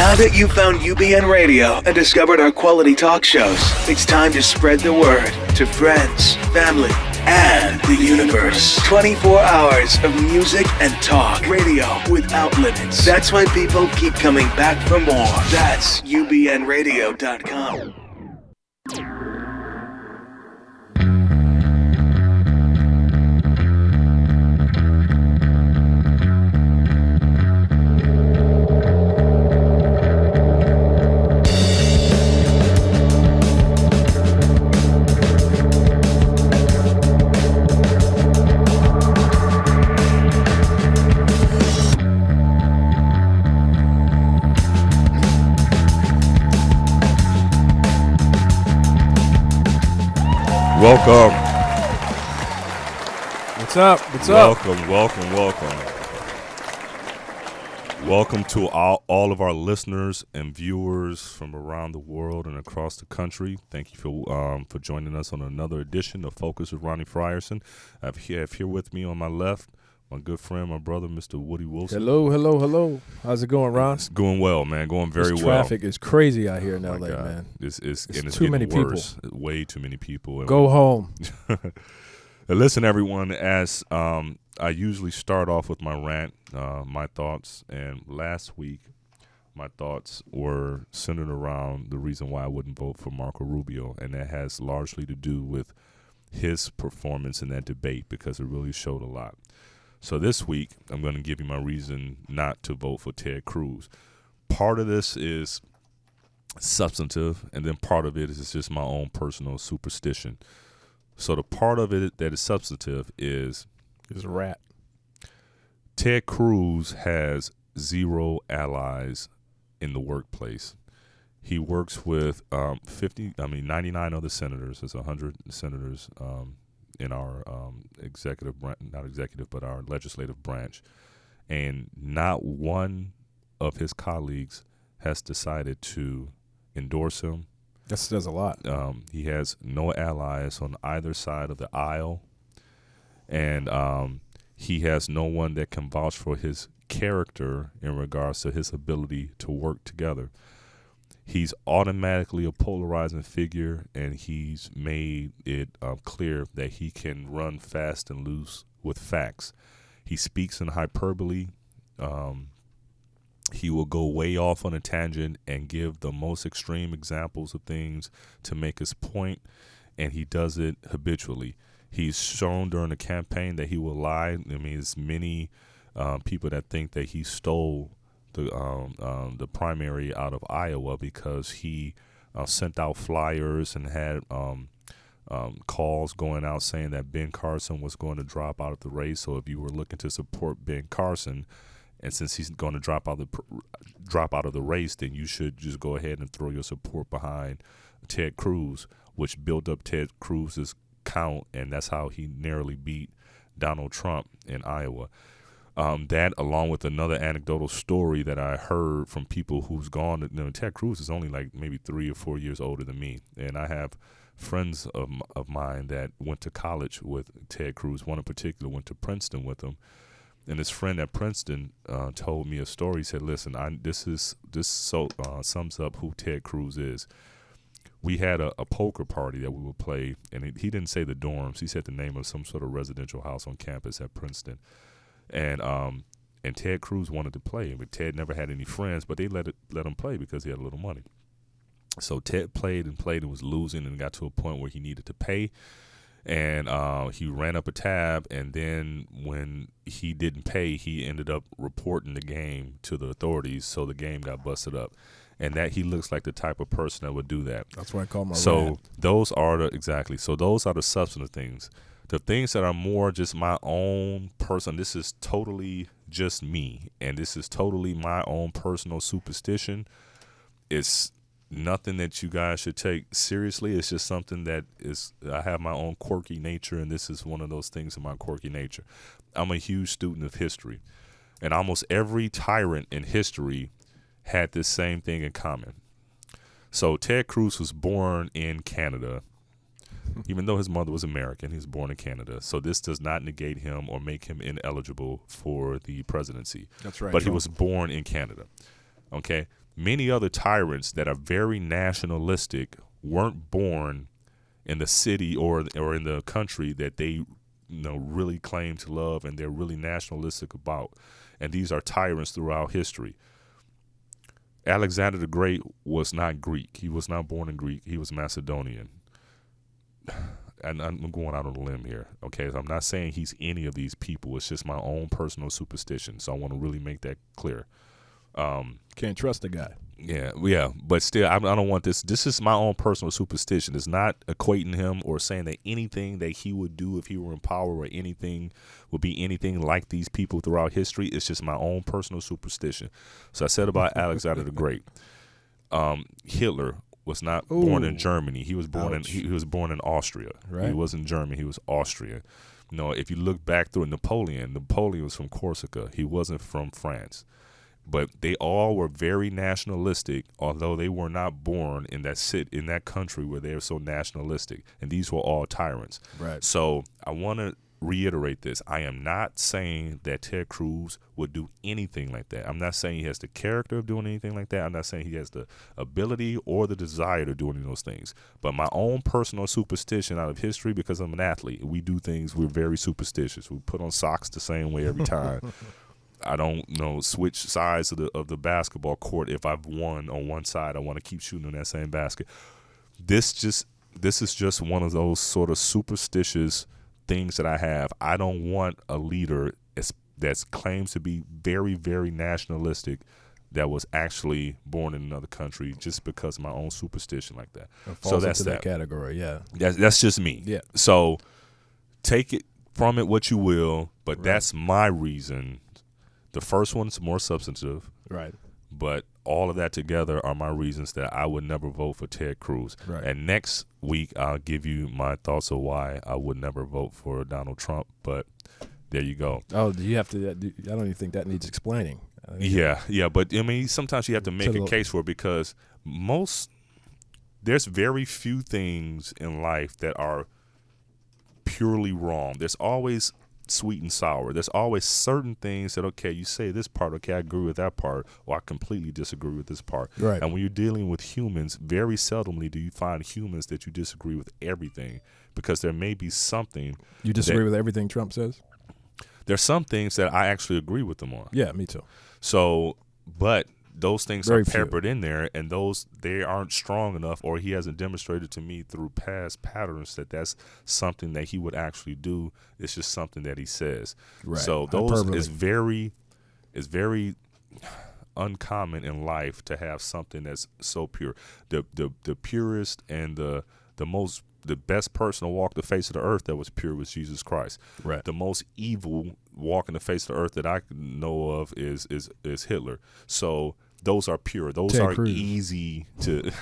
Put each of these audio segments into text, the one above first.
Now that you've found UBN Radio and discovered our quality talk shows, it's time to spread the word to friends, family, and the universe. 24 hours of music and talk. Radio without limits. That's why people keep coming back for more. That's ubnradio.com. Welcome. What's up? What's welcome, up? Welcome. Welcome to all of our listeners and viewers from around the world and across the country. Thank you for joining us on another edition of Focus with Ron Frieson. I have here with me on my left my good friend, my brother, Mr. Woody Wilson. Hello. How's it going, Ron? It's going well, man. Going very well. Traffic is crazy out here in LA, God. man. It's too many worse. people. Way too many people. Go home. Listen, everyone, as I usually start off with my rant, my thoughts, and last week my thoughts were centered around the reason why I wouldn't vote for Marco Rubio, and that has largely to do with his performance in that debate because it really showed a lot. So this week, I'm going to give you my reason not to vote for Ted Cruz. Part of this is substantive, and then part of it is just my own personal superstition. So the part of it that is substantive is a rat. Ted Cruz has zero allies in the workplace. He works with 99 other senators. There's 100 senators in our our legislative branch. And not one of his colleagues has decided to endorse him. That says a lot. He has no allies on either side of the aisle. And he has no one that can vouch for his character in regards to his ability to work together. He's automatically a polarizing figure, and he's made it clear that he can run fast and loose with facts. He speaks in hyperbole. He will go way off on a tangent and give the most extreme examples of things to make his point, and he does it habitually. He's shown during the campaign that he will lie. I mean, there's many people that think that he stole the primary out of Iowa because he sent out flyers and had calls going out saying that Ben Carson was going to drop out of the race. So if you were looking to support Ben Carson, and since he's going to drop out of the race, then you should just go ahead and throw your support behind Ted Cruz, which built up Ted Cruz's count, and that's how he narrowly beat Donald Trump in Iowa. That, along with another anecdotal story that I heard from people who's gone, Ted Cruz is only like maybe 3 or 4 years older than me, and I have friends of mine that went to college with Ted Cruz. One in particular went to Princeton with him, and his friend at Princeton told me a story. He said, "Listen, this sums up who Ted Cruz is." We had a poker party that we would play, and he didn't say the dorms. He said the name of some sort of residential house on campus at Princeton. And Ted Cruz wanted to play, but Ted never had any friends, but they let him play because he had a little money. So Ted played and was losing and got to a point where he needed to pay, and he ran up a tab, and then when he didn't pay, he ended up reporting the game to the authorities, so the game got busted up. And that he looks like the type of person that would do that. That's why I call him a rat. Those are the substantive things. The things that are more just my own person, this is totally just me, and this is totally my own personal superstition. It's nothing that you guys should take seriously. It's just something that I have my own quirky nature, and this is one of those things in my quirky nature. I'm a huge student of history, and almost every tyrant in history had this same thing in common. So Ted Cruz was born in Canada. Even though his mother was American, he was born in Canada. So this does not negate him or make him ineligible for the presidency. That's right. But he was born in Canada. Okay, many other tyrants that are very nationalistic weren't born in the city or in the country that they really claim to love and they're really nationalistic about. And these are tyrants throughout history. Alexander the Great was not Greek. He was not born in Greek. He was Macedonian. And I'm going out on a limb here, okay? So I'm not saying he's any of these people. It's just my own personal superstition. So I want to really make that clear. Can't trust the guy. Yeah. But still, I don't want this. This is my own personal superstition. It's not equating him or saying that anything that he would do if he were in power or anything would be anything like these people throughout history. It's just my own personal superstition. So I said about Alexander the Great. Hitler was not born in Germany. He was born in Austria. Right. He wasn't German. He was Austrian. If you look back through Napoleon was from Corsica. He wasn't from France. But they all were very nationalistic, although they were not born in that country where they were so nationalistic. And these were all tyrants. Right. So I want to reiterate this. I am not saying that Ted Cruz would do anything like that. I'm not saying he has the character of doing anything like that. I'm not saying he has the ability or the desire to do any of those things. But my own personal superstition out of history, because I'm an athlete, we do things, we're very superstitious. We put on socks the same way every time. I don't switch sides of the basketball court. If I've won on one side, I want to keep shooting on that same basket. This is just one of those sort of superstitious things that I have. I don't want a leader that claims to be very, very nationalistic that was actually born in another country just because of my own superstition like that. So that's that category. Yeah, that's just me. Yeah. So take it from it what you will, but that's my reason. The first one's more substantive, right? But all of that together are my reasons that I would never vote for Ted Cruz. Right. And next week I'll give you my thoughts of why I would never vote for Donald Trump. But there you go. Oh, do you have to? I don't even think that needs explaining. Yeah. But I mean, sometimes you have to make a case for it because there's very few things in life that are purely wrong. There's always sweet and sour. There's always certain things that, okay, you say this part, okay, I agree with that part, or I completely disagree with this part. Right. And when you're dealing with humans, very seldomly do you find humans that you disagree with everything, because there may be something. You disagree with everything Trump says? There's some things that I actually agree with them on. Yeah, me too. So, but those things Very are few. peppered in there, and they aren't strong enough, or he hasn't demonstrated to me through past patterns that that's something that he would actually do. It's just something that he says. Right. So those Hyperbole. is very uncommon in life to have something that's so pure. The purest and the best person to walk the face of the earth that was pure was Jesus Christ. Right. The most evil walking the face of the earth that I know of is Hitler. So those are pure. Those Ted are Cruz. easy to.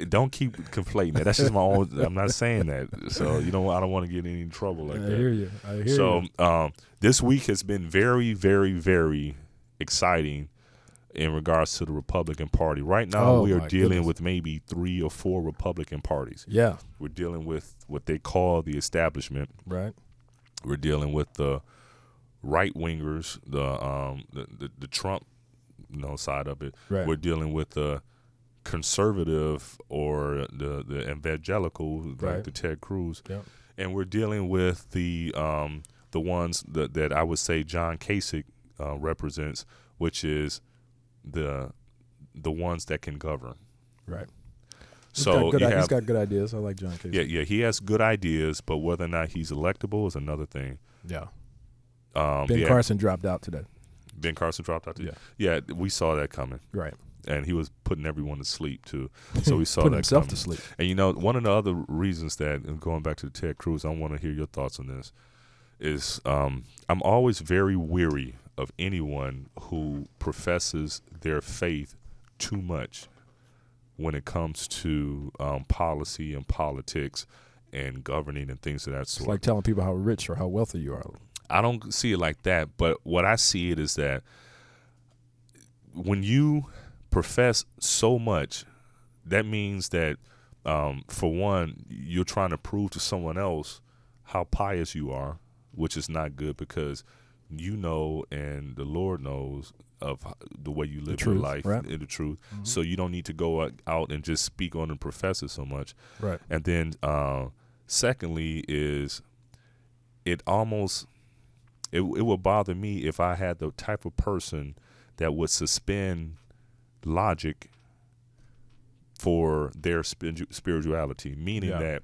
Don't keep conflating that. That's just my own. I'm not saying that. So I don't want to get in any trouble like that. I hear you. So this week has been very, very, very exciting in regards to the Republican Party. Right now, we are dealing with maybe 3 or 4 Republican parties. Yeah. We're dealing with what they call the establishment. Right. We're dealing with the right wingers, the Trump side of it. Right. We're dealing with the conservative or the evangelical, like the Ted Cruz. Yep. And we're dealing with the ones that I would say John Kasich represents, which is the ones that can govern. Right. So he's got good ideas. I like John Kasich. Yeah, he has good ideas, but whether or not he's electable is another thing. Yeah. Ben Carson dropped out today. Ben Carson dropped out today. Yeah. Yeah, we saw that coming. Right. And he was putting everyone to sleep too. So we saw Put that himself coming. to sleep. And one of the other reasons that, and going back to the Ted Cruz, I want to hear your thoughts on this, is I'm always very weary of anyone who professes their faith too much when it comes to policy and politics and governing and things of that sort. It's like telling people how rich or how wealthy you are. I don't see it like that, but what I see it is that when you profess so much, that means that, for one, you're trying to prove to someone else how pious you are, which is not good, because you know, and the Lord knows of the way you live truth, your life, right? in the truth. Mm-hmm. So you don't need to go out and just speak on and profess it so much. Right. And then secondly is it would bother me if I had the type of person that would suspend logic for their spirituality, meaning that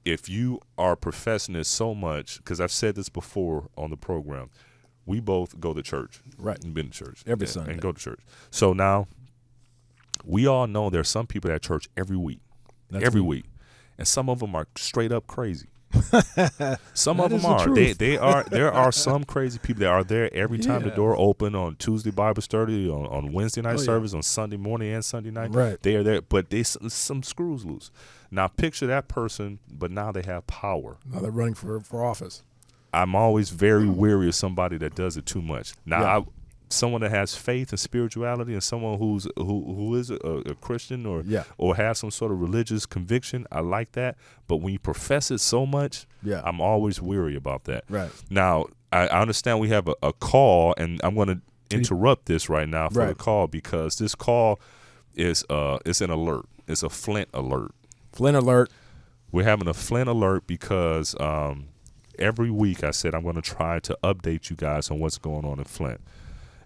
if you are professing it so much, because I've said this before on the program, we both go to church. Right. We've been to church. Every Sunday. And go to church. So now, we all know there's some people at church every week. Every week. And some of them are straight up crazy. Some of them are. They are. There are some crazy people that are there every time the door open on Tuesday Bible study, on Wednesday night service, on Sunday morning and Sunday night. Right. They are there, but some screws loose. Now picture that person, but now they have power. Now they're running for office. I'm always very weary of somebody that does it too much. Now someone that has faith and spirituality, and someone who is a Christian or has some sort of religious conviction, I like that. But when you profess it so much, I'm always weary about that. Right. Now, I understand we have a call, and I'm going to interrupt this right now for the call, because this call is it's an alert. It's a Flint alert. Flint alert. We're having a Flint alert because every week I said I'm going to try to update you guys on what's going on in Flint.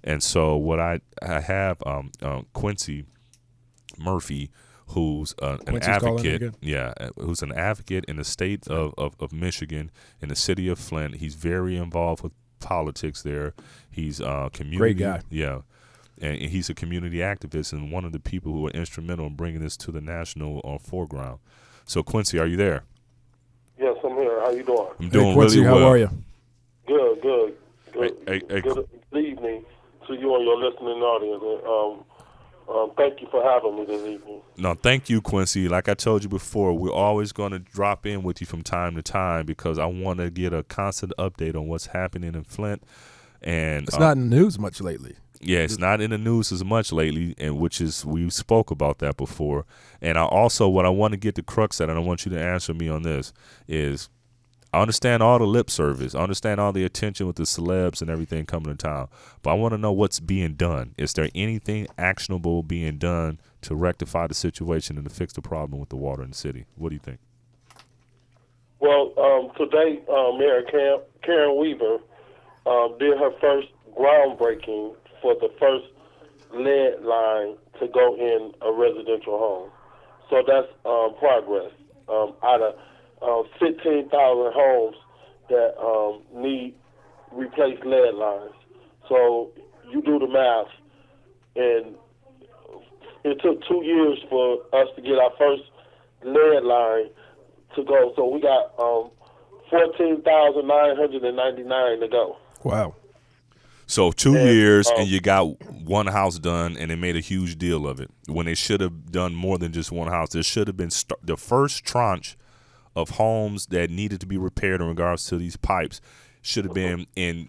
And so what I have Quincy Murphy, who's an advocate, who's an advocate in the state of Michigan, in the city of Flint. He's very involved with politics there. He's community. Great guy. Yeah. And he's a community activist and one of the people who were instrumental in bringing this to the national foreground. So, Quincy, are you there? Yes, I'm here. How you doing? I'm doing Quincy, really well. How are you? Good. Hey, good evening to you and your listening audience. Thank you for having me this evening. No, thank you, Quincy. Like I told you before, we're always going to drop in with you from time to time because I want to get a constant update on what's happening in Flint. And it's not in the news much lately. Yeah, it's not in the news as much lately, and we spoke about that before. And what I want to get the crux at, and I want you to answer me on this, is I understand all the lip service. I understand all the attention with the celebs and everything coming to town. But I want to know what's being done. Is there anything actionable being done to rectify the situation and to fix the problem with the water in the city? What do you think? Well, today, Mayor Karen Weaver did her first groundbreaking for the first lead line to go in a residential home. So that's progress. Out of 15,000 homes that need replaced lead lines. So you do the math, and it took 2 years for us to get our first lead line to go. So we got 14,999 to go. Wow. So 2 years, and you got one house done, and they made a huge deal of it when they should have done more than just one house. There should have been the first tranche of homes that needed to be repaired in regards to these pipes should have been in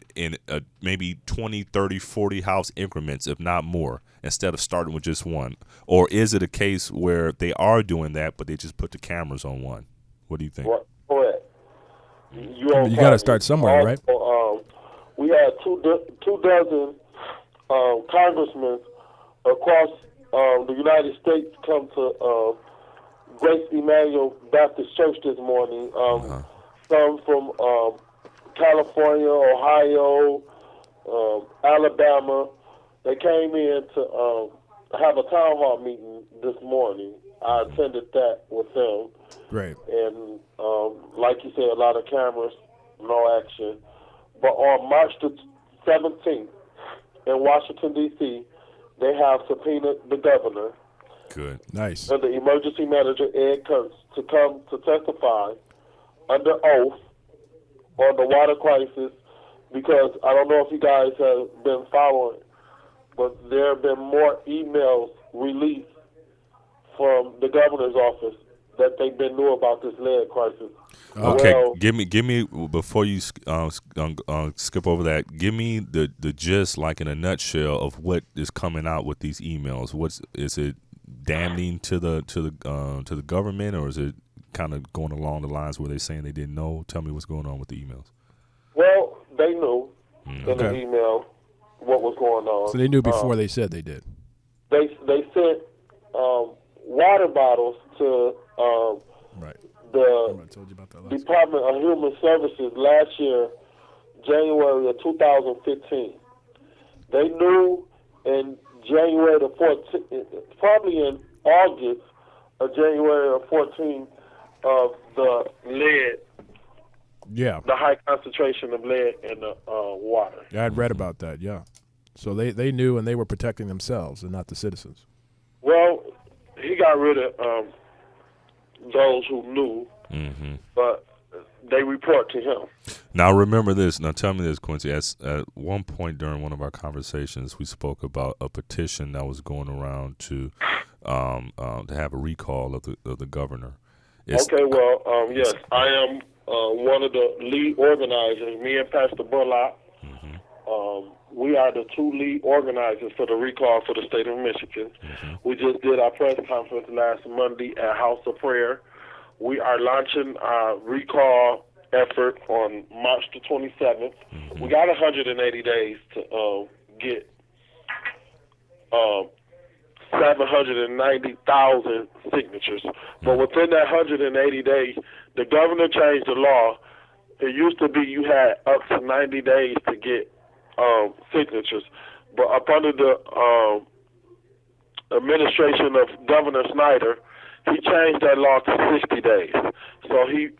maybe 20, 30, 40 house increments, if not more, instead of starting with just one. Or is it a case where they are doing that, but they just put the cameras on one? What do you think? Correct. You got to start somewhere, right? We had two dozen congressmen across the United States come to Grace Emmanuel Baptist Church this morning. Some from California, Ohio, Alabama. They came in to have a town hall meeting this morning. I attended that with them. Great. And like you said, a lot of cameras, no action. But on March the 17th in Washington, D.C., they have subpoenaed the governor. Good. Nice. And the emergency manager, Ed Kurtz, to come to testify under oath on the water crisis, because I don't know if you guys have been following, but there have been more emails released from the governor's office that they've been knew about this lead crisis. Okay, give me before you skip over that. Give me the gist, like in a nutshell, of what is coming out with these emails. Is it damning to the government, or is it kind of going along the lines where they're saying they didn't know? Tell me what's going on with the emails. Well, they knew. in the email what was going on. So they knew before they said they did. They sent water bottles to the Department of Human Services last year, January of 2015. They knew in January the 14th, probably in August of January of 14, of the lead. Yeah. The high concentration of lead in the water. Yeah, I'd read about that, yeah. So they knew, and they were protecting themselves and not the citizens. Well, he got rid of those who knew, but they report to him. Now, remember this. Now, tell me this, Quincy. At one point during one of our conversations, we spoke about a petition that was going around to have a recall of the governor. Yes, I am one of the lead organizers. Me and Pastor Burlock, we are the two lead organizers for the recall for the state of Michigan. We just did our press conference last Monday at House of Prayer. We are launching our recall effort on March the 27th. We got 180 days to get 790,000 signatures. But within that 180 days, the governor changed the law. It used to be you had up to 90 days to get signatures. But up under the administration of Governor Snyder, he changed that law to 60 days. So he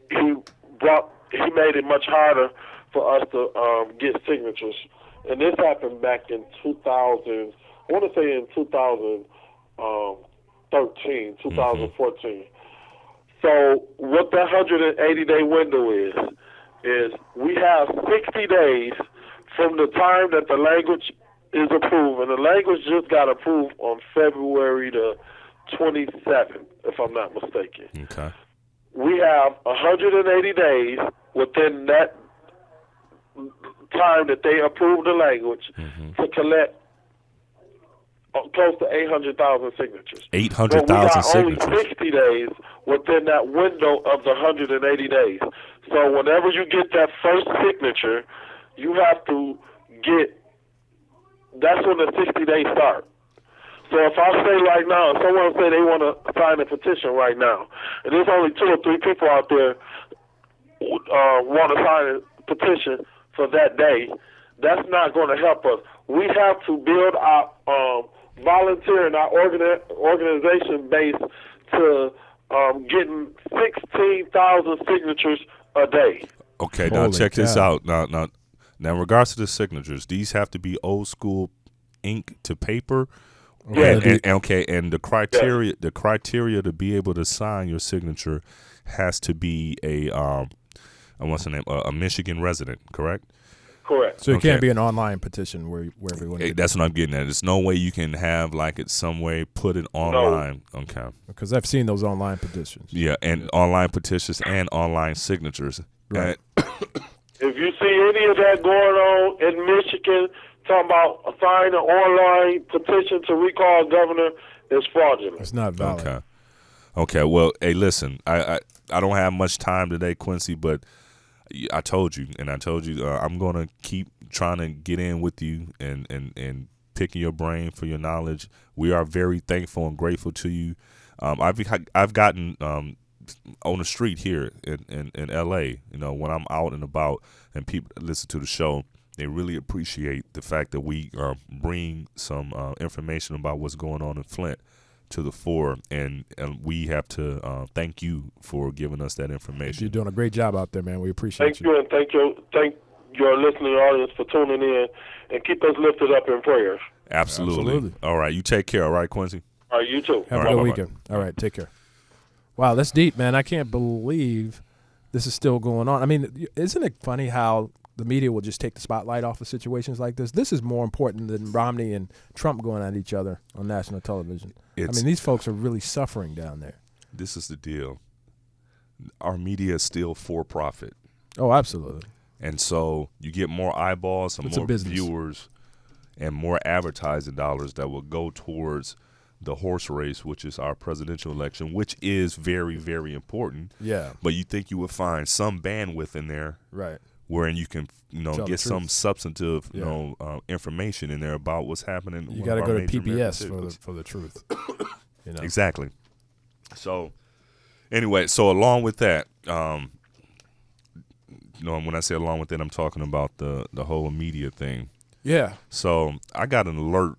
made it much harder for us to get signatures. And this happened back in 2000, I want to say in 2013, 2014. So what that 180-day window is we have 60 days from the time that the language is approved, and the language just got approved on February the 27th, if I'm not mistaken. Okay. We have 180 days within that time that they approve the language to collect close to 800,000 signatures. 800,000 signatures. Only 60 days within that window of the 180 days. So whenever you get that first signature, you have to get, that's when the 60 days start. So if I say right now, if someone say they want to sign a petition right now, and there's only 2 or 3 people out there who want to sign a petition for that day, that's not going to help us. We have to build our volunteer and our organization base to getting 16,000 signatures a day. Okay, now check this out. Now, in regards to the signatures, these have to be old school ink to paper. And the criteria to be able to sign your signature has to be a Michigan resident, correct? Correct. So it can't be an online petition where everyone. That's what I'm getting at. There's no way you can have it's some way put it online. No. Okay. Because I've seen those online petitions. Yeah, and online petitions and online signatures. Right. If you see any of that going on in Michigan, talking about signing an online petition to recall governor, is fraudulent. It's not valid. Okay. Well, hey, listen, I don't have much time today, Quincy, but I told you I'm going to keep trying to get in with you and picking your brain for your knowledge. We are very thankful and grateful to you. I've gotten on the street here in L.A., when I'm out and about and people listen to the show, they really appreciate the fact that we bring some information about what's going on in Flint to the fore, and we have to thank you for giving us that information. You're doing a great job out there, man. We appreciate you. And thank your listening audience for tuning in, and keep us lifted up in prayers. Absolutely. All right, you take care. All right, Quincy. All right, you too. Have a good weekend. All right, take care. Wow, that's deep, man. I can't believe this is still going on. I mean, isn't it funny how the media will just take the spotlight off of situations like this? This is more important than Romney and Trump going at each other on national television. These folks are really suffering down there. This is the deal. Our media is still for profit. Oh, absolutely. And so you get more eyeballs and more viewers and more advertising dollars that will go towards the horse race, which is our presidential election, which is very, very important. Yeah. But you think you would find some bandwidth in there, right, wherein you can get some substantive information in there about what's happening. You got to go to PBS for the truth. Exactly. So anyway, so along with that, when I say along with that, I'm talking about the whole media thing. Yeah. So I got an alert,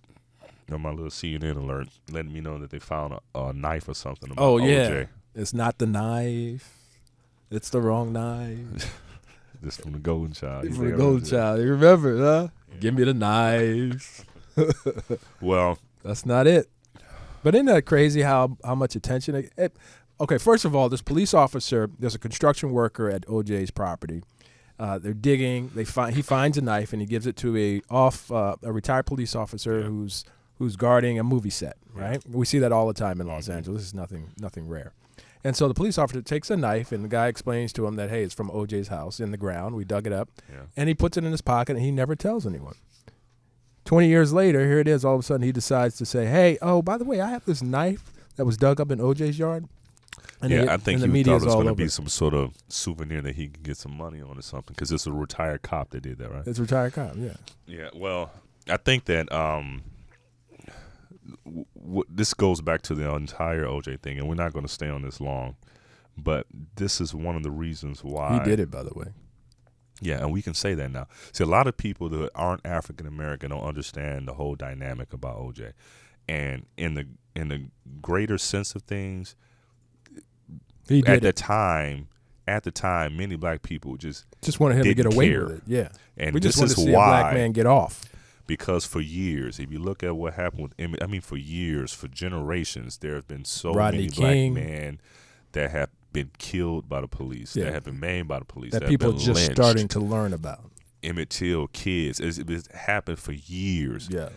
my little CNN alert, letting me know that they found a knife or something about OJ. It's not the knife. It's the wrong knife. This from the Golden Child. From the Golden Child. You remember, huh? Yeah. Give me the knife. Well, that's not it. But isn't that crazy how much attention okay, first of all, this police officer, there's a construction worker at OJ's property. They're digging. He finds a knife and he gives it to a retired police officer who's guarding a movie set. Right? We see that all the time in Los Angeles. This is nothing rare. And so the police officer takes a knife and the guy explains to him that, hey, it's from OJ's house in the ground. We dug it up, and he puts it in his pocket and he never tells anyone. 20 years later, here it is. All of a sudden, he decides to say, hey, oh, by the way, I have this knife that was dug up in OJ's yard. And I think he thought it was going to be some sort of souvenir that he could get some money on or something, because it's a retired cop that did that, right? It's a retired cop, yeah. Yeah, well, I think that this goes back to the entire OJ thing, and we're not going to stay on this long, but this is one of the reasons why. He did it, by the way. Yeah, and we can say that now. See, a lot of people that aren't African American don't understand the whole dynamic about OJ, and in the greater sense of things, at the time, many black people just wanted him to get away care. with it. Yeah, and we just this wanted to is see why, a black man get off. Because for years, if you look at what happened with Emmett, for years, for generations, there have been so many black men that have been killed by the police, that have been maimed by the police, that people have been just lynched. Starting to learn about. Emmett Till, kids, it's happened for years. Yeah.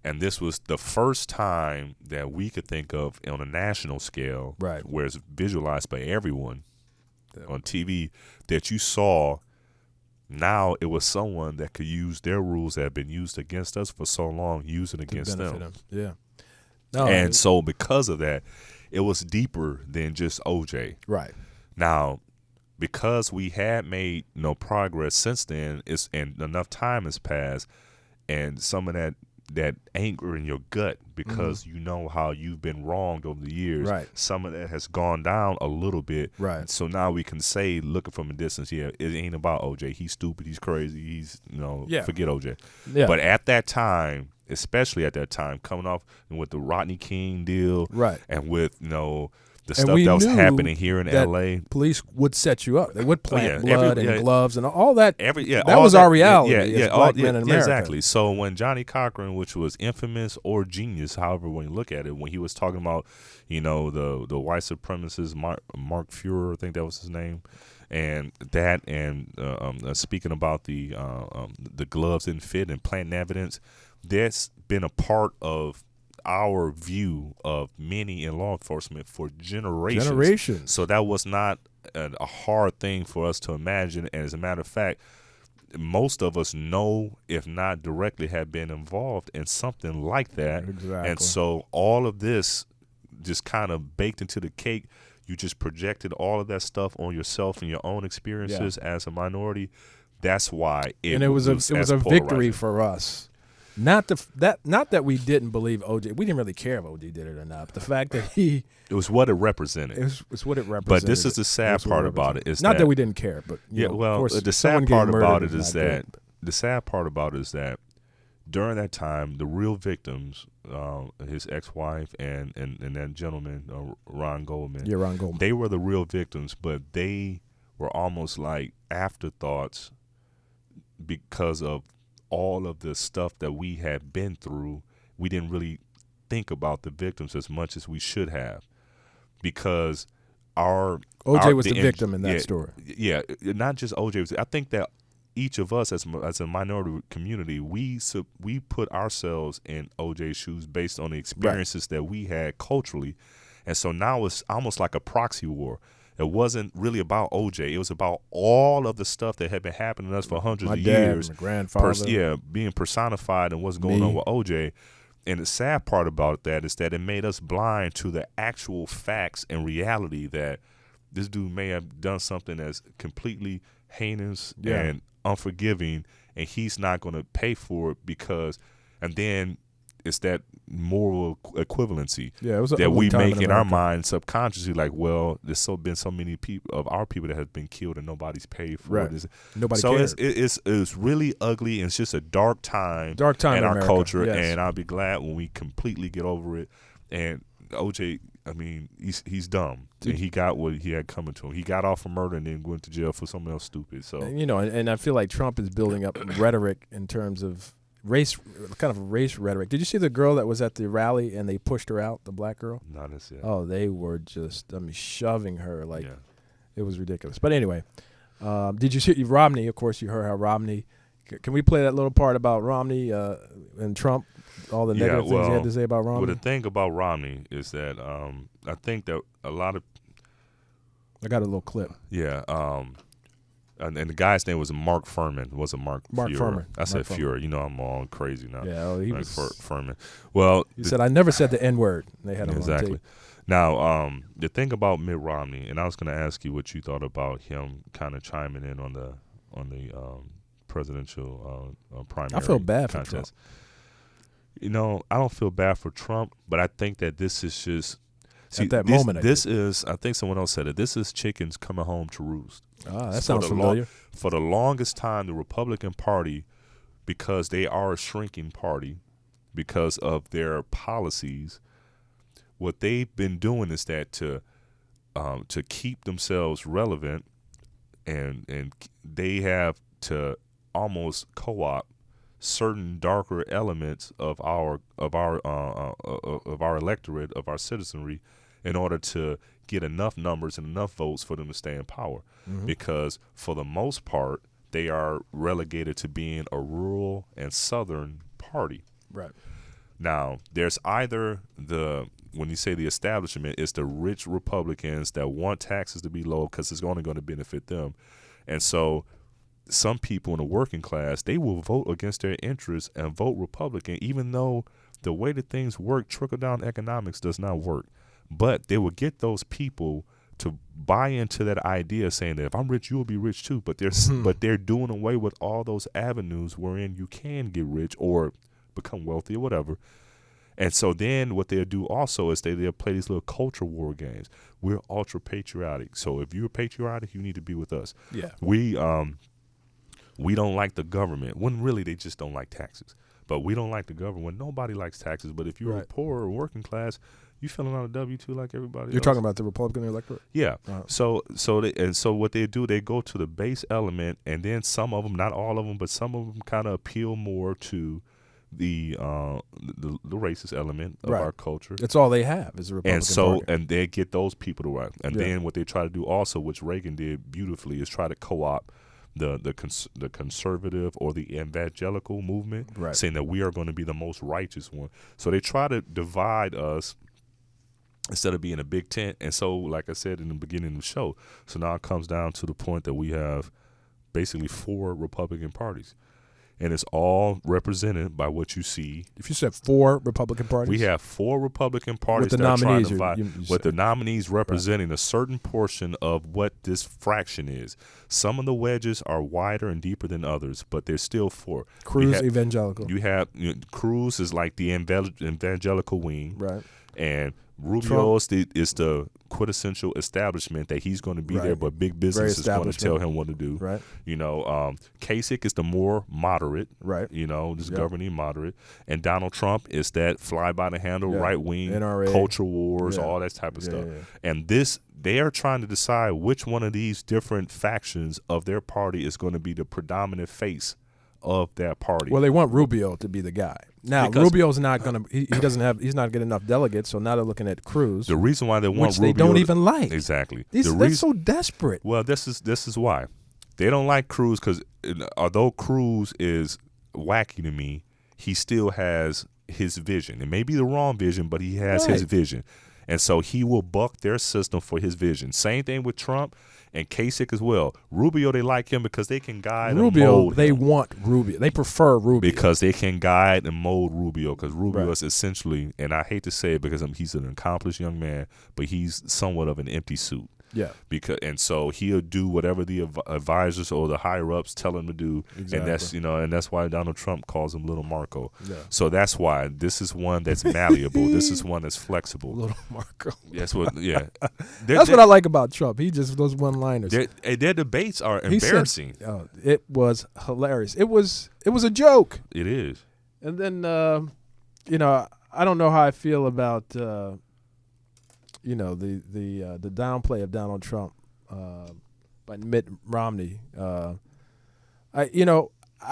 And this was the first time that we could think of on a national scale, right, where it's visualized by everyone on TV, that you saw. Now it was someone that could use their rules that have been used against us for so long, use it against them. Yeah. No, so because of that, it was deeper than just OJ. Right. Now, because we had made no progress since then, and enough time has passed, and some of that anger in your gut because you know how you've been wronged over the years. Right. Some of that has gone down a little bit. Right. So now we can say, looking from a distance, it ain't about OJ. He's stupid. He's crazy. He's, forget OJ. Yeah. But at that time, especially at that time, coming off with the Rodney King deal, right, and with the stuff that was happening here in L.A. Police would set you up. They would plant blood and gloves and all that. That was our reality as black men in America. Exactly. So when Johnny Cochran, which was infamous or genius, however when you look at it, when he was talking about, the white supremacist Mark Fuhrer, I think that was his name, and speaking about the gloves didn't fit and planting evidence, that's been a part of our view of many in law enforcement for generations. So that was not a hard thing for us to imagine. And as a matter of fact, most of us know, if not directly, have been involved in something like that. Exactly. And so all of this just kind of baked into the cake. You just projected all of that stuff on yourself and your own experiences as a minority. That's why it was a victory for us. Not that we didn't believe OJ. We didn't really care if OJ did it or not. But the fact that it was what it represented. It's what it represented. But this is the sad part about it. Is not that we didn't care, but the sad part about it is that during that time, the real victims, his ex-wife and that gentleman, Ron Goldman. Yeah, Ron Goldman. They were the real victims, but they were almost like afterthoughts because of all of the stuff that we had been through. We didn't really think about the victims as much as we should have, because OJ was the victim in that story. Yeah, not just OJ. I think that each of us as a minority community, we put ourselves in OJ's shoes based on the experiences that we had culturally, and so now it's almost like a proxy war. It wasn't really about OJ. It was about all of the stuff that had been happening to us for hundreds of years. My grandfather. Being personified in what's going on with OJ. And the sad part about that is that it made us blind to the actual facts and reality that this dude may have done something that's completely heinous Yeah. and unforgiving, and he's not going to pay for it because, and then it's that moral equivalency Yeah, it was an that ugly we time make in our America. mind subconsciously, like, well, there's been so many people of our people that have been killed and nobody's paid for Right. it. Nobody So cared. it's really ugly, and it's just a dark time Dark time in in our America, culture, yes. and I'll be glad when we completely get over it. And OJ, I mean, he's dumb, and he got what he had coming to him. He got off for murder and then went to jail for something else stupid. So And I feel like Trump is building up rhetoric in terms of race, kind of race rhetoric. Did you see the girl that was at the rally and they pushed her out, the black girl? not as yet. Oh, they were just, shoving her like Yeah. it was ridiculous. But anyway, did you see Romney? Of course, you heard how Romney. Can we play that little part about Romney and Trump? All the negative things he had to say about Romney. Well, the thing about Romney is that I think that a lot of I got a little clip. and the guy's name was Mark Furman. It wasn't Mark Fuhrer. Furman. I said Mark Fuhrer. I'm all crazy now. Yeah, he Like was. Furman. Well, He said, "I never said the N word." They had him on exactly. tape. Now, the thing about Mitt Romney, and I was going to ask you what you thought about him kind of chiming in on the presidential primary. I feel bad for contest. I don't feel bad for Trump, but I think that this is just At that moment, I This is, I think someone else said it. This is chickens coming home to roost. Ah, that For sounds the familiar. For the longest time, the Republican Party, because they are a shrinking party, because of their policies, what they've been doing is that to keep themselves relevant, and they have to almost co-opt certain darker elements of our electorate, of our citizenry, in order to get enough numbers and enough votes for them to stay in power. Mm-hmm. Because for the most part, they are relegated to being a rural and southern party. Right. Now, there's either when you say the establishment, it's the rich Republicans that want taxes to be low because it's only going to benefit them. And so some people in the working class, they will vote against their interests and vote Republican, even though the way that things work, trickle-down economics does not work. But they will get those people to buy into that idea, saying that if I'm rich, you will be rich too. But they're doing away with all those avenues wherein you can get rich or become wealthy or whatever. And so then what they'll do also is they'll play these little culture war games. We're ultra patriotic. So if you're patriotic, you need to be with us. Yeah. We don't like the government. When really they just don't like taxes. But we don't like the government. Nobody likes taxes. But if you're Right. poor or working class, you filling out a W-2 like everybody You're else. talking about the Republican electorate? Yeah. Uh-huh. So what they do, they go to the base element, and then some of them, not all of them, but some of them kind of appeal more to the racist element of Right. our culture. That's all they have is the Republican Party. And they get those people to work. And Yeah. then what they try to do also, which Reagan did beautifully, is try to co-opt the conservative or the evangelical movement, Right. saying that we are going to be the most righteous one. So they try to divide us instead of being a big tent. And so, like I said in the beginning of the show, so now it comes down to the point that we have basically 4 Republican parties. And it's all represented by what you see. If you said 4 Republican parties, We have 4 Republican parties the that are trying nominees, to divide, you with said. the nominees representing a certain portion of what this fraction is. Some of the wedges are wider and deeper than others, but there's still 4. Cruz evangelical. Cruz is like the evangelical wing, Right. and Rubio is the quintessential establishment that he's going to be Right. there, but big business is going to tell him what to do. Right. Kasich is the more moderate, Right. this Yep. governing moderate, and Donald Trump is that fly by the handle, Yeah. right wing, NRA. culture wars, Yeah. all that type of Yeah, stuff. yeah. And they are trying to decide which one of these different factions of their party is going to be the predominant face of that party. Well, they want Rubio to be the guy. Now, Because- Rubio's not going to. He doesn't have. He's not getting enough delegates. So now they're looking at Cruz, the reason why they want which they Rubio don't even like. exactly. They're so desperate. Well, this is why they don't like Cruz, because although Cruz is wacky to me, he still has his vision. It may be the wrong vision, but he has his Right. vision, and so he will buck their system for his vision. Same thing with Trump and Kasich as well. Rubio, they like him because they can guide and Rubio, mold they him. want Rubio. They prefer Rubio. Because they can guide and mold Rubio, because Rubio Right. is essentially, and I hate to say it because he's an accomplished young man, but he's somewhat of an empty suit. Yeah. And so he'll do whatever the advisors or the higher ups tell him to do. Exactly. And that's why Donald Trump calls him Little Marco. Yeah. So that's why this is one that's malleable. This is one that's flexible. Little Marco. That's what. Yeah. That's what I like about Trump. He just those one-liners. Their debates are He said- embarrassing. it was hilarious. It was a joke. It is. And then I don't know how I feel about the downplay of Donald Trump by Mitt Romney. I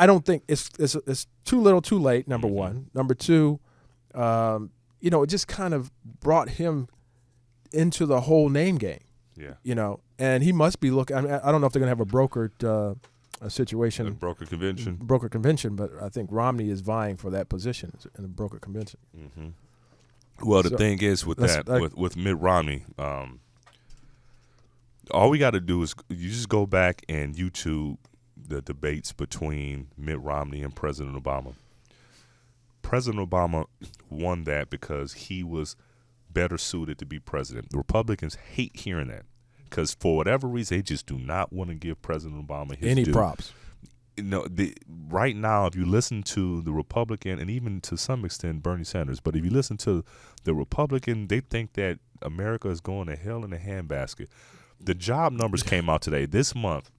don't think it's too little, too late. Number one. Number two, it just kind of brought him into the whole name game. Yeah. And he must be looking. I mean, I don't know if they're going to have a brokered situation. A broker convention. Broker convention, but I think Romney is vying for that position in a broker convention. Mm-hmm. Well, the thing is with with Mitt Romney, all we got to do is you just go back and YouTube the debates between Mitt Romney and President Obama. President Obama won that because he was better suited to be president. The Republicans hate hearing that because for whatever reason, they just do not want to give President Obama his Any due. props. Right now, if you listen to the Republican and even to some extent Bernie Sanders, but if you listen to the Republican, they think that America is going to hell in a handbasket. The job numbers came out today. This month,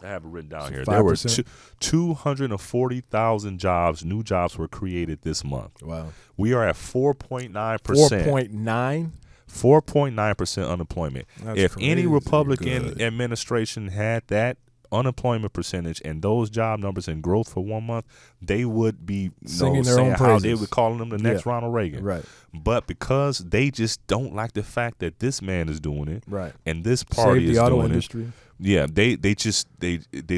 I have it written down here. 5%? There were 240,000 jobs, new jobs were created this month. Wow. We are at 4.9%. 4.9? 4.9% unemployment. That's if any crazy Republican good. administration had that unemployment percentage and those job numbers and growth for 1 month, they would be Singing their saying own how praises. they were calling him the next Ronald Reagan. Right. But because they just don't like the fact that this man is doing it, Right. and this party Save is the auto doing industry. it. Yeah, they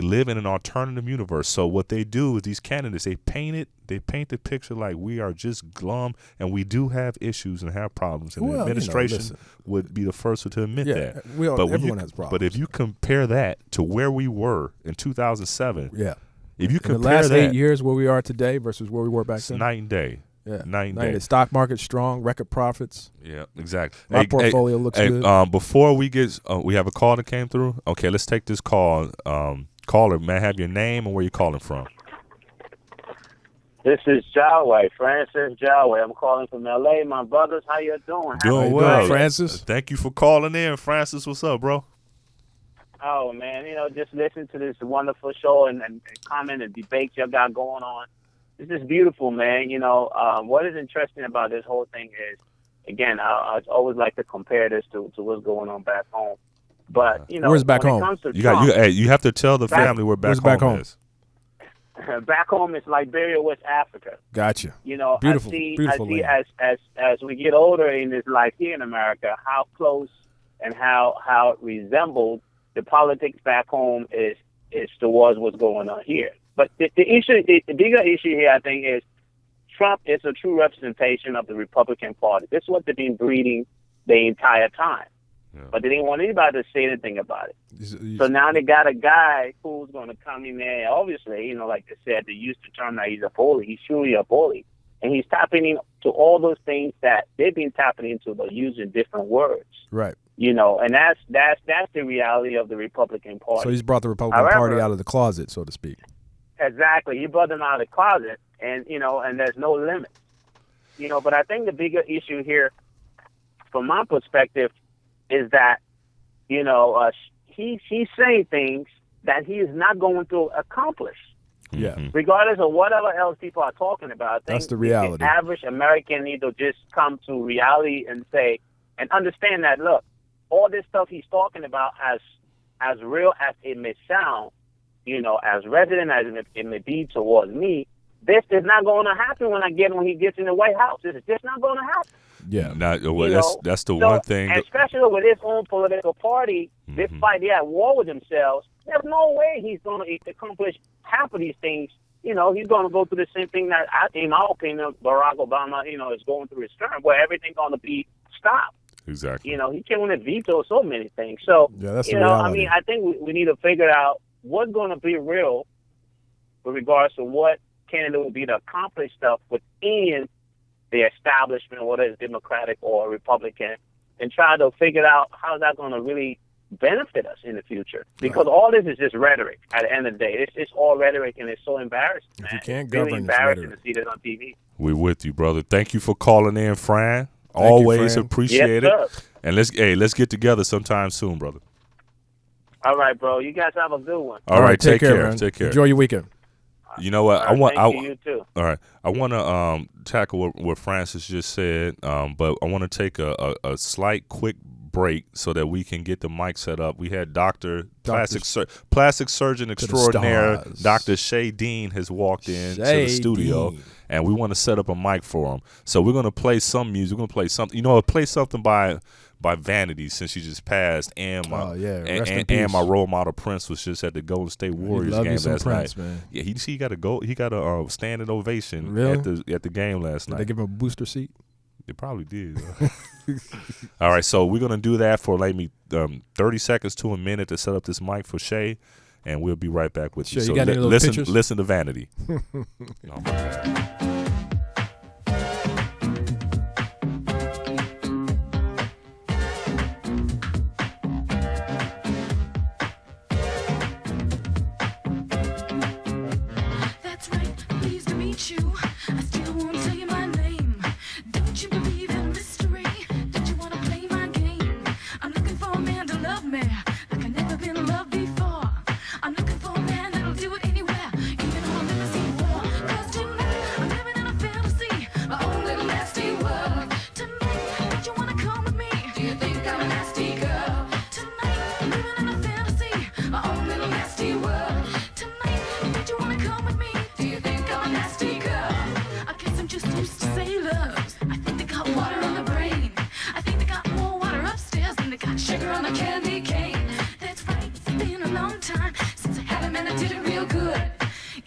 live in an alternative universe. So what they do is these candidates, they paint the picture like we are just glum and we do have issues and have problems. And the administration would be the first to admit that. Everyone has problems. But if you compare that to where we were in 2007, if you in compare the last that, 8 years where we are today versus where we were back it's then. night and day. Yeah. Night and day. The stock market strong, record profits. Yeah, exactly. My portfolio looks good. Before we get, we have a call that came through. Okay, let's take this call. Caller, may I have your name and where you calling from? This is Jaway, Francis Jaway. I'm calling from L.A. My brothers, how you doing? Doing well, Francis. Thank you for calling in, Francis. What's up, bro? Oh man, just listen to this wonderful show and comment and debates y'all got going on. This is beautiful, man. What is interesting about this whole thing is, again, I always like to compare this to what's going on back home. But where's back when home? It comes to You Trump, you have to tell the family where back home is. Back home is Liberia, West Africa. Gotcha. Beautiful, beautiful I see land. as we get older in this life here in America, how close and how it resembled the politics back home is towards what's going on here. But the bigger issue here, I think, is Trump is a true representation of the Republican Party. This is what they've been breeding the entire time. Yeah. But they didn't want anybody to say anything about it. So now they got a guy who's going to come in there. Obviously, like they said, they used the term that he's a bully. He's truly a bully. And he's tapping into all those things that they've been tapping into, but using different words. Right. And that's the reality of the Republican Party. So he's brought the Republican Party out of the closet, so to speak. Exactly. He brought them out of the closet, and there's no limit. But I think the bigger issue here, from my perspective, is that, he's saying things that he is not going to accomplish. Yeah. Regardless of whatever else people are talking about. I think that's the reality. The average American need to just come to reality and say, and understand that, look, all this stuff he's talking about, as real as it may sound, as resident as it may be towards me, this is not going to happen when he gets in the White House. This is just not going to happen. Yeah, that's the one thing. Especially with his own political party, this fight, they're at war with themselves. There's no way he's going to accomplish half of these things. He's going to go through the same thing that, in my opinion, Barack Obama, is going through his term, where everything's going to be stopped. Exactly. He can only veto so many things. So, that's the reality. I think we need to figure out what's going to be real with regards to what candidate will be to accomplish stuff within the establishment, whether it's Democratic or Republican, and try to figure out how that's going to really benefit us in the future. Because all this is just rhetoric at the end of the day. It's all rhetoric, and it's so embarrassing, man. If you can't it's really govern, it's embarrassing rhetoric. to see this on TV. We with you, brother. Thank you for calling in, Fran. you, Always Fran. appreciate Yes, it. And let's get together sometime soon, brother. All right, bro. You guys have a good one. All right, take care. man. Take care. Enjoy your weekend. You know what? Thank you too. All right. I want to tackle what Francis just said, but I want to take a slight, quick break so that we can get the mic set up. We had plastic surgeon extraordinaire, stars. Dr. Shay Dean has walked in to the Shay studio, Dean. and we want to set up a mic for him. So we're going to play some music. We're going to play something. Play something by Vanity, since she just passed, and my Rest in and peace. my role model Prince was just at the Golden State Warriors love game you some last Prince, night. man. Yeah, he got a standing ovation Really? at the game last Did night. they give him a booster seat? They probably did. All right, so we're gonna do that for 30 seconds to a minute to set up this mic for Shay, and we'll be right back with you. Shay, So you got any little listen, pictures? listen to Vanity. No, my bad. That's right, pleased to meet you. I still won't tell you my name. Don't you believe in mystery? Don't you wanna play my game? I'm looking for a man to love me like I've never been loved before. I'm looking for a man that'll do it anywhere, even on a limousine war. 'Cause tonight I'm living in a fantasy, my own little nasty world. Tonight, don't you wanna come with me? Do you think I'm a nasty girl? Tonight, I'm living in a fantasy, my own little nasty world. Tonight, don't you wanna come with me? Do you think I'm a nasty girl? I guess I'm just used to sailors. I think they got water on the brain. I think they got more water upstairs than they got sugar on the candy cane. That's right, it's been a long time since I had a man that did it real good.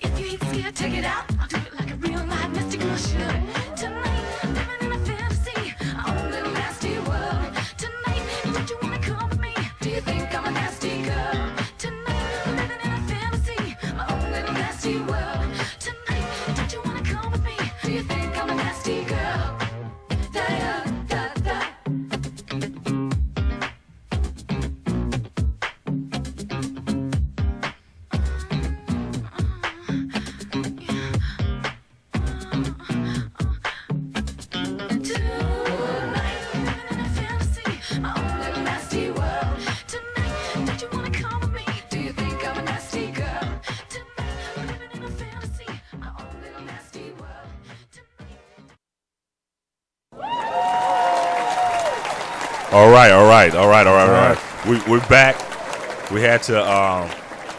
If you ain't scared, take it out. I'll do it like a real live mystic girl should. Tonight, I'm living in a fantasy, my own little nasty world. Tonight, don't you wanna come with me? Do you think I'm a nasty girl? Tonight, I'm living in a fantasy, my own little nasty world. Tonight, don't you wanna come with me? Do you think I'm a nasty girl? Da da da da. Tonight, I'm living in a fantasy, my own little nasty world. Tonight, don't you wanna come with me? Do you think I'm a nasty girl? Tonight, I'm living in a fantasy, my own little nasty world. Tonight. All right. We're back. We had to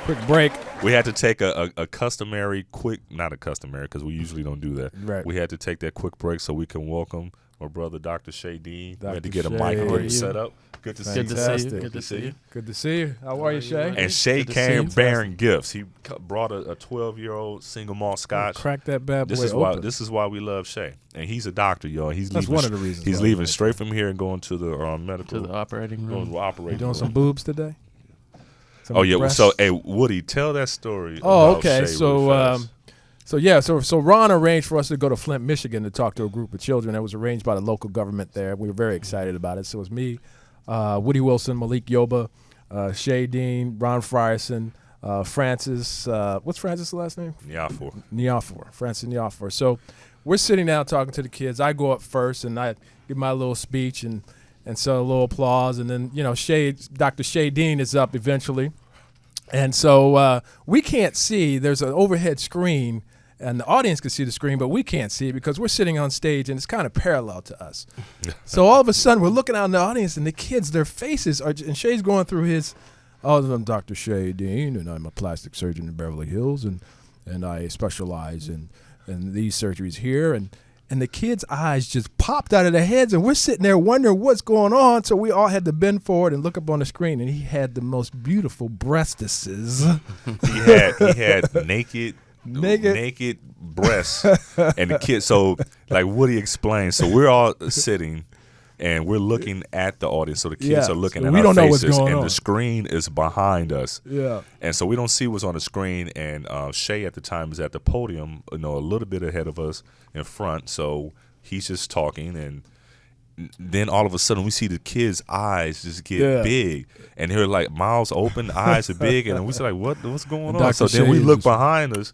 Quick break. we had to take a customary quick, not a customary because we usually don't do that. Right. We had to take that quick break so we can welcome my brother, Dr. Shay Dean. We had to Dr. get a Shay. mic How for are him you? set up. Good to see you. Good to see you. Fantastic. Good to see you. Good to see you. How are you, Shay? And Shay Good to see came you. bearing gifts. He brought a 12-year-old single malt scotch. Crack that bad boy This is open. why we love Shay, and he's a doctor, y'all. He's That's leaving, one of the reasons He's why we leaving like straight from here and going to the medical To the operating going room. to You operating doing room. some boobs today? Some Oh yeah. breasts? So hey, Woody, tell that story. Oh, about okay. Shay So, really fast. so Ron arranged for us to go to Flint, Michigan, to talk to a group of children. That was arranged by the local government there. We were very excited about it. So it was me, Woody Wilson, Malik Yoba, Shay Dean, Ron Frieson, Francis. What's Francis' last name? Niafor. Francis Niafor. So we're sitting down talking to the kids. I go up first and I give my little speech and so a little applause, and then Dr. Shay Dean is up eventually. And so we can't see. There's an overhead screen, and the audience can see the screen, but we can't see it because we're sitting on stage, and it's kind of parallel to us. So all of a sudden, we're looking out in the audience, and the kids, their faces are, and Shay's going through his, I'm Dr. Shay Dean, and I'm a plastic surgeon in Beverly Hills, and I specialize in these surgeries here, and the kids' eyes just popped out of their heads, and we're sitting there wondering what's going on. So we all had to bend forward and look up on the screen, and he had the most beautiful breastises. He had naked breasts, and the kids. So like Woody explained, so we're all sitting. And we're looking at the audience, so the kids are looking at we our don't know what's faces, going and on. the screen is behind us. Yeah. And so we don't see what's on the screen. And Shay at the time is at the podium, a little bit ahead of us in front. So he's just talking, and then all of a sudden we see the kids' eyes just get big, and they're like mouths open, eyes are big, and we say like, what's going on? So then we look behind us,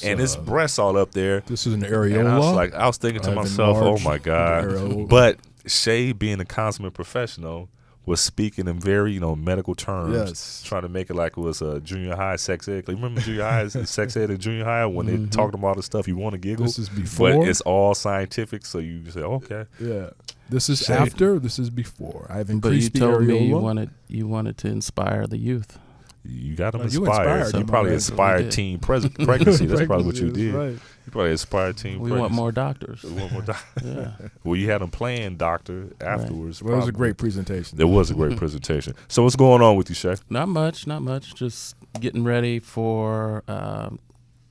and his breasts all up there. This is an areola. And I was thinking to myself, oh my God. But Shay, being a consummate professional, was speaking in very, medical terms, trying to make it like it was a junior high sex ed. Like, remember junior high, sex ed in junior high when they talked about all the stuff you want to giggle? This is before. But it's all scientific, so you say, okay. Yeah. This is after, this is before. I've increased the areola. But you told me you wanted to inspire the youth. You got them inspired. You probably inspired teen pregnancy. That's probably what you did. Right. You probably inspired teen pregnancy. We want more doctors. We want more doctors. Yeah. Well, you had them playing doctor afterwards. Right. Well, it was a great presentation. It was a great presentation. So what's going on with you, Shay? Not much. Just getting ready for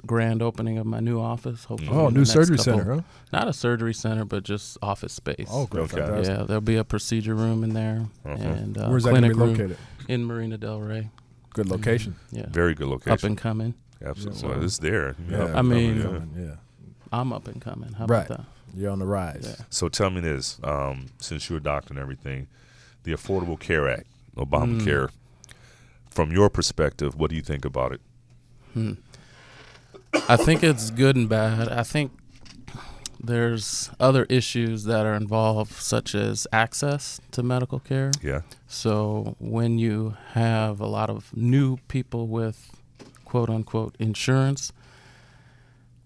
grand opening of my new office. Hopefully new surgery center, huh? Not a surgery center, but just office space. Oh, great. Okay. Yeah, there'll be a procedure room in there. And where's that going to be located? In Marina Del Rey. Good location. Yeah. Very good location. Up and coming. Absolutely. Well, it's there. Yeah. I'm up and coming. How about that? You're on the rise. Yeah. So tell me this, since you're a doctor and everything, the Affordable Care Act, Obamacare, from your perspective, what do you think about it? I think it's good and bad. I think there's other issues that are involved, such as access to medical care. Yeah. So when you have a lot of new people with quote-unquote insurance,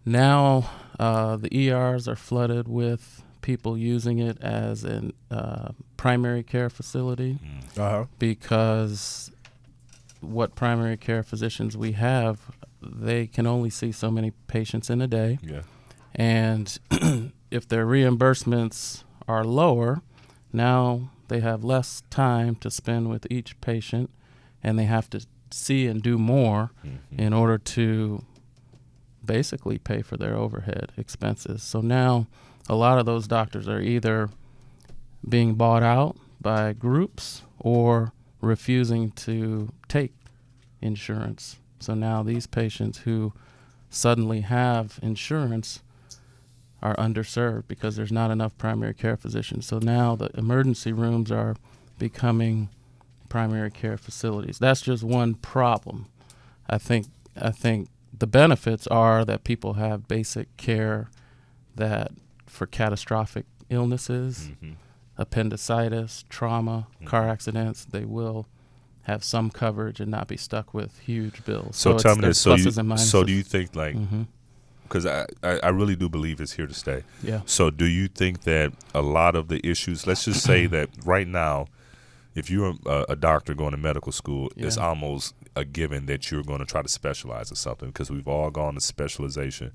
now the ERs are flooded with people using it as a primary care facility because what primary care physicians we have, they can only see so many patients in a day. Yeah. And if their reimbursements are lower, now they have less time to spend with each patient, and they have to see and do more in order to basically pay for their overhead expenses. So now a lot of those doctors are either being bought out by groups or refusing to take insurance. So now these patients who suddenly have insurance are underserved because there's not enough primary care physicians. So now the emergency rooms are becoming primary care facilities. That's just one problem. I think the benefits are that people have basic care that for catastrophic illnesses, appendicitis, trauma, car accidents, they will have some coverage and not be stuck with huge bills. So tell me this. So do you think like, because I really do believe it's here to stay. Yeah. So do you think that a lot of the issues, let's just say that right now, if you're a doctor going to medical school, it's almost a given that you're going to try to specialize in something because we've all gone to specialization.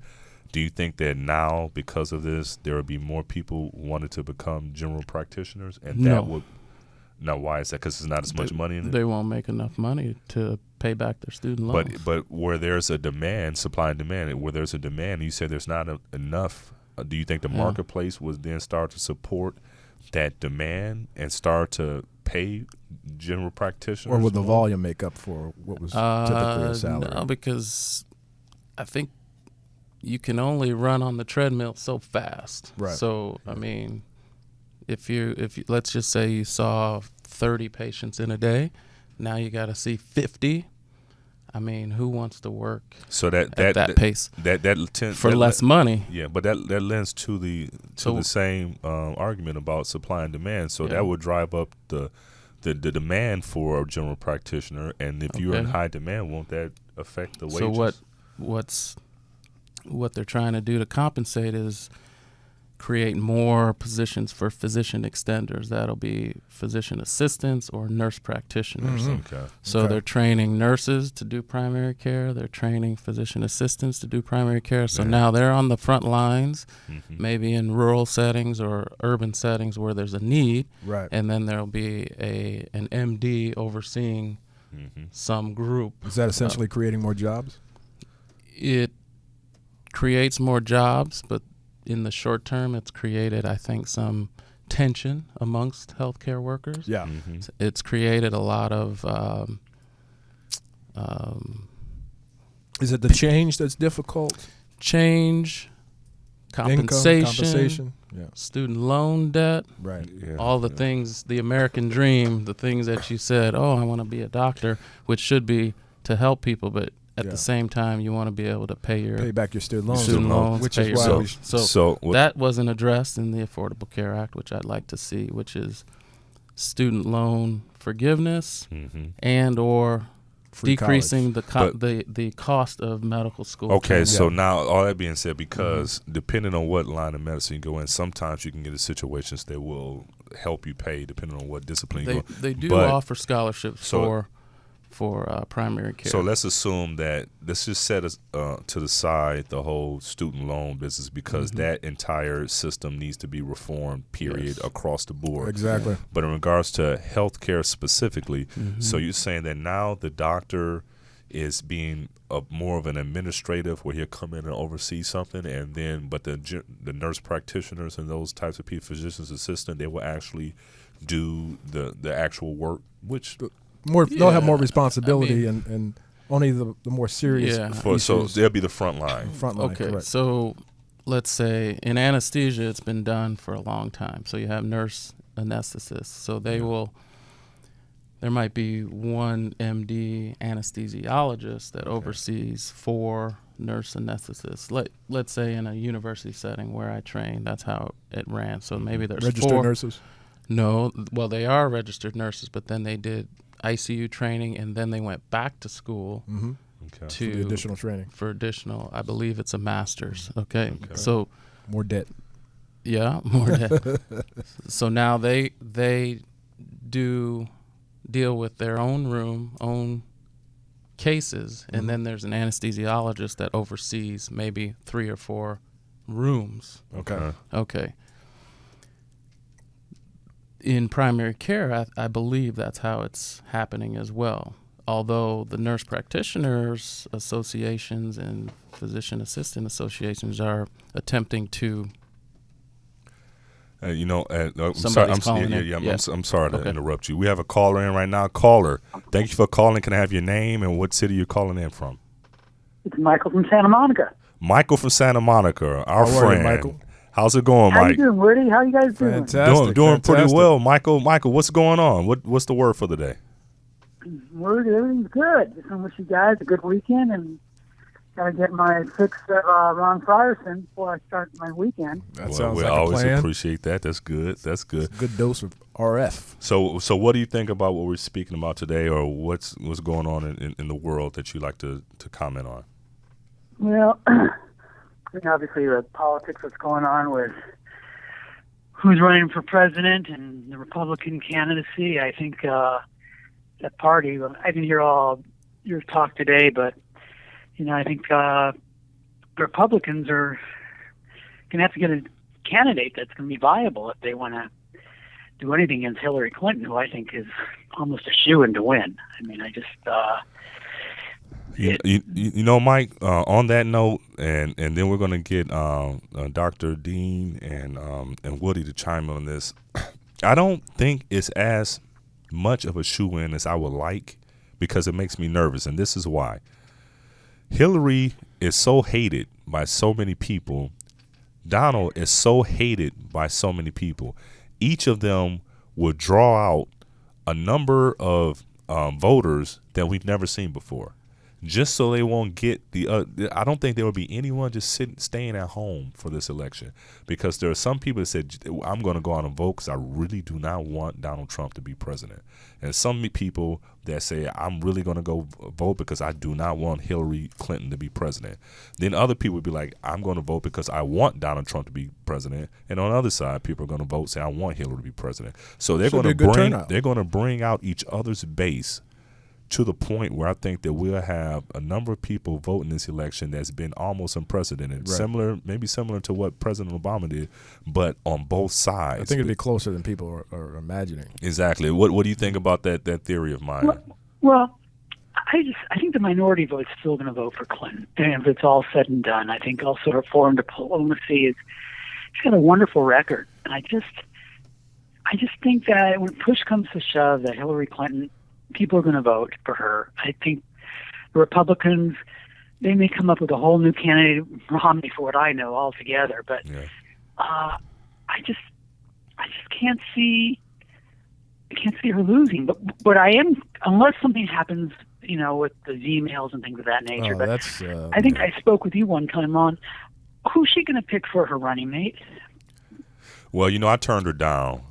Do you think that now, because of this, there will be more people wanting to become general practitioners? And that would. Now, why is that? Because there's not as much money in it? They won't make enough money to pay back their student loans. But where there's a demand, supply and demand, where there's a demand, you say there's not enough, do you think the marketplace would then start to support that demand and start to pay general practitioners? Or would the volume make up for what was typically a salary? No, because I think you can only run on the treadmill so fast. Right. So, I mean, if you let's just say you saw 30 patients in a day, now you got to see 50. I mean, who wants to work at that pace for less money? Yeah, but that lends to the same argument about supply and demand. So that would drive up the demand for a general practitioner, and if you're in high demand, won't that affect the wages? So what they're trying to do to compensate is create more positions for physician extenders. That'll be physician assistants or nurse practitioners. So they're training nurses to do primary care. They're training physician assistants to do primary care. So now they're on the front lines, maybe in rural settings or urban settings where there's a need. Right. And then there'll be an MD overseeing some group. Is that essentially creating more jobs? It creates more jobs, but in the short term, it's created, I think, some tension amongst healthcare workers. Yeah. It's created a lot of... is it the change that's difficult? Change, compensation, yeah, student loan debt, right, Yeah, all the things, the American dream, the things that you said, oh, I want to be a doctor, which should be to help people, but at Yeah. the same time, you want to be able to pay back your student loans, student loans, which pay is your why bills. we That wasn't addressed in the Affordable Care Act, which I'd like to see, which is student loan forgiveness and or free decreasing college. the cost of medical school. Okay, training. so now all that being said, because depending on what line of medicine you go in, sometimes you can get in situations that will help you pay depending on what discipline you go in. They do But- offer scholarships for primary care. So let's assume that let's just set us to the side the whole student loan business, because that entire system needs to be reformed, period, Yes. across the board. Exactly. But in regards to healthcare specifically, so you're saying that now the doctor is being more of an administrative, where he'll come in and oversee something, and then but the nurse practitioners and those types of people, physicians assistant, they will actually do the actual work, which They'll have more Yeah, responsibility I mean- and only the more serious Yeah. so issues. they'll be the front line. Front line, Okay, correct. so let's say in anesthesia, it's been done for a long time. So you have nurse anesthetists. So they will. There might be one MD anesthesiologist that oversees 4 nurse anesthetists. Let's say in a university setting where I trained, that's how it ran. So maybe there's Registered 4 nurses. No, well, they are registered nurses, but then they did ICU training, and then they went back to school Okay. to The additional training. for additional. I believe it's a master's. Okay, so More debt. yeah, more debt. So now they do deal with their own room, own cases, and then there's an anesthesiologist that oversees maybe 3 or 4 rooms. Okay. Okay. In primary care, I believe that's how it's happening as well. Although the nurse practitioners associations and physician assistant associations are attempting to. I'm Somebody's sorry. calling in. Yeah. I'm sorry to Okay. interrupt you. We have a caller in right now. Caller, thank you for calling. Can I have your name and what city you're calling in from? It's Michael from Santa Monica. Michael from Santa Monica, our How are you, friend. Michael? How's it going, How Mike? you doing, Woody? How you guys doing? Fantastic. Doing pretty fantastic. well, Michael. Michael, what's going on? What's the word for the day? Everything's good. Just want to wish you guys a good weekend, and gotta get my fix of Ron Frieson before I start my weekend. That sounds we like always a plan. appreciate that. That's good. That's good. Good dose of RF. So what do you think about what we're speaking about today, or what's going on in the world that you like to comment on? Well, obviously the politics that's going on with who's running for president and the Republican candidacy. I think that party. I didn't hear all your talk today, but I think Republicans are going to have to get a candidate that's going to be viable if they want to do anything against Hillary Clinton, who I think is almost a shoo-in to win. I mean, I just Mike, on that note, and then we're going to get Dr. Dean and Woody to chime in on this. I don't think it's as much of a shoe-in as I would like, because it makes me nervous, and this is why. Hillary is so hated by so many people. Donald is so hated by so many people. Each of them will draw out a number of voters that we've never seen before, just so they won't get I don't think there will be anyone just staying at home for this election, because there are some people that said, I'm going to go out and vote because I really do not want Donald Trump to be president. And some people that say, I'm really going to go vote because I do not want Hillary Clinton to be president. Then other people would be like, I'm going to vote because I want Donald Trump to be president. And on the other side, people are going to vote, say, I want Hillary to be president. So they're going to bring out each other's base to the point where I think that we'll have a number of people vote in this election that's been almost unprecedented, Right. maybe similar to what President Obama did, but on both sides. I think it'd be closer than people are imagining. Exactly. What do you think about that theory of mine? Well, I think the minority vote's still going to vote for Clinton, and if it's all said and done, I think also her foreign diplomacy she's got a wonderful record, and I just think that when push comes to shove, that Hillary Clinton, people are going to vote for her. I think the Republicans, they may come up with a whole new candidate, Romney, for what I know, altogether. But I just can't see her losing. But I am, unless something happens, with the emails and things of that nature. But I think I spoke with you one time on who's she going to pick for her running mate. Well, I turned her down.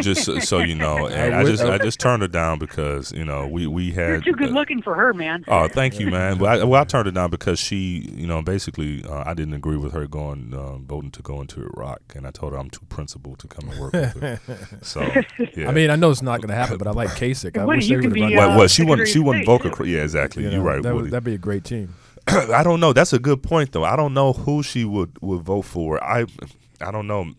Just so you know, and I just turned her down because we had. You're too good looking for her, man. Oh, thank you, man. Well, I turned her down because she, basically, I didn't agree with her voting to go into Iraq, and I told her I'm too principled to come and work with her. So, yeah. I mean, I know it's not going to happen, but I like Kasich. I wish you they could would be, run. Well, she wouldn't vote. Yeah, exactly. You're right, Woody. That'd be a great team. I don't know. That's a good point, though. I don't know who she would vote for. I don't know.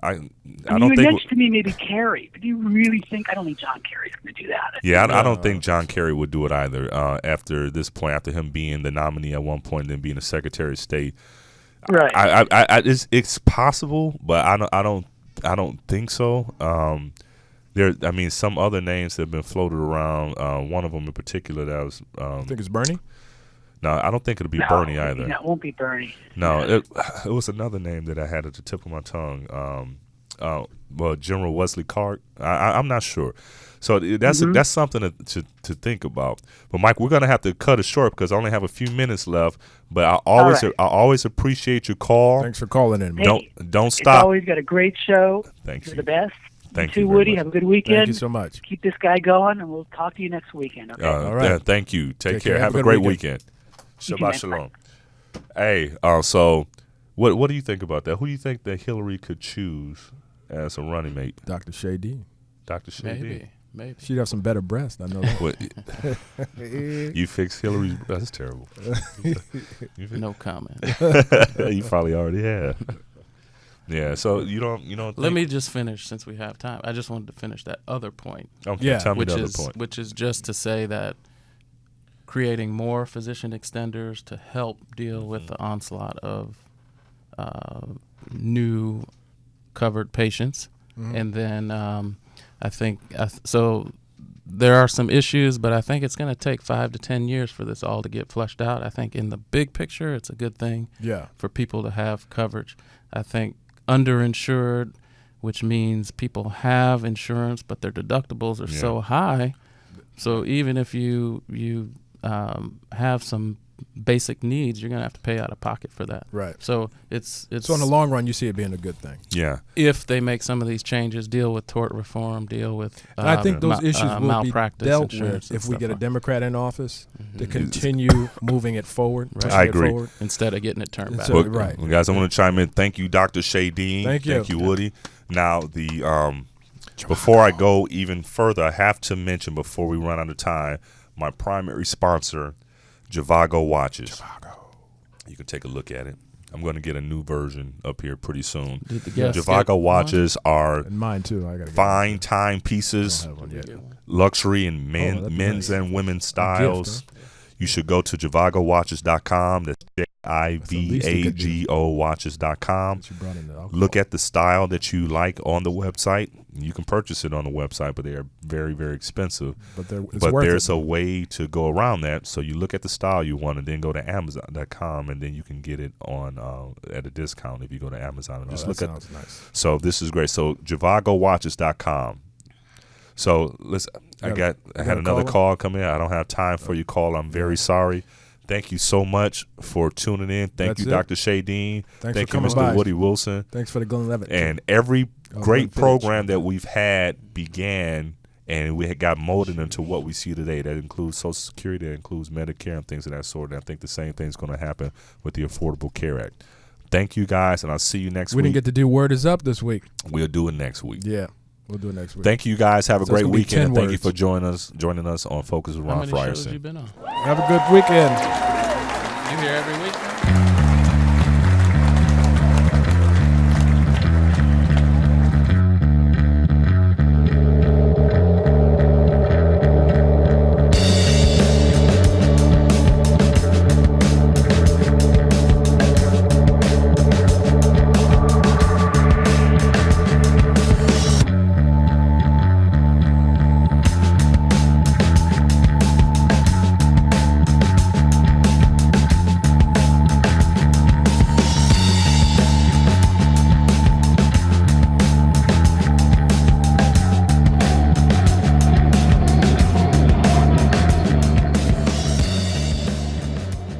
I don't you think. mentioned to me maybe Kerry, but do you really think? I don't think John Kerry's going to do that. Yeah, I don't think John Kerry would do it either. After this point, after him being the nominee at one point, and then being the Secretary of State, right? It's possible, but I don't think so. Some other names have been floated around. One of them in particular that was. I think it's Bernie. No, I don't think it'll be Bernie either. No, it won't be Bernie. No, it was another name that I had at the tip of my tongue. General Wesley Clark. I'm not sure. So that's something to think about. But Mike, we're gonna have to cut it short because I only have a few minutes left. But I always appreciate your call. Thanks for calling in. Hey, don't stop. It's always got a great show. Thank you. You're the best. Thank you, you, Woody. much. Have a good weekend. Thank you so much. Keep this guy going, and we'll talk to you next weekend. Okay. All right. Thank you. Take care. Have a good great weekend. Shabbat shalom. Hey, so what do you think about that? Who do you think that Hillary could choose as a running mate? Dr. Shay D. Dr. Shay D. Maybe. She'd have some better breasts. I know that. You fixed Hillary's. That's terrible. No comment. You probably already have. Yeah. So you don't. Let me just finish since we have time. I just wanted to finish that other point. Okay. Yeah. Tell me the other point. Which is just to say that creating more physician extenders to help deal with the onslaught of new covered patients. And then I think so there are some issues, but I think it's going to take 5 to 10 years for this all to get flushed out. I think in the big picture, it's a good thing for people to have coverage. I think underinsured, which means people have insurance, but their deductibles are so high. So even if you have some basic needs, you're going to have to pay out of pocket for that. Right. So it's so in the long run, you see it being a good thing. Yeah. If they make some of these changes, deal with tort reform, deal with and I think those issues will be dealt with if we get a Democrat in office to continue moving it forward. I agree. Forward. Instead of getting it turned back. Right. Well, guys, I want to chime in. Thank you, Dr. Shay Dean. Thank you. Thank you, Woody. Now, before I go even further, I have to mention before we run out of time, my primary sponsor, Javago Watches. You can take a look at it. I'm going to get a new version up here pretty soon. Javago Watches are and mine too. I gotta fine timepieces, luxury in men's and women's styles. Gift, huh? You should go to JavagoWatches.com. That's JIVAGO watches.com. Look at the style that you like on the website. You can purchase it on the website, but they are very, very expensive. But there's a way to go around that. So you look at the style you want and then go to Amazon.com, and then you can get it on at a discount if you go to Amazon. And just look at nice. So this is great. So JavagoWatches.com. So I had another call come in. I don't have time for your call. I'm very sorry. Thank you so much for tuning in. Thank you, Dr. Shay Dean. Thank you, Mr. By. Woody Wilson. Thanks for the Glenn Levitt. And every great program that we've had began, and we had got molded into what we see today. That includes Social Security, that includes Medicare and things of that sort. And I think the same thing's going to happen with the Affordable Care Act. Thank you, guys, and I'll see you next week. We didn't get to do Word Is Up this week. We'll do it next week. Yeah. We'll do it next week. Thank you, guys. Have a great weekend. And thank you for joining us on Focus with Ron Frieson. How many shows have you been on? Have a good weekend. You here every week?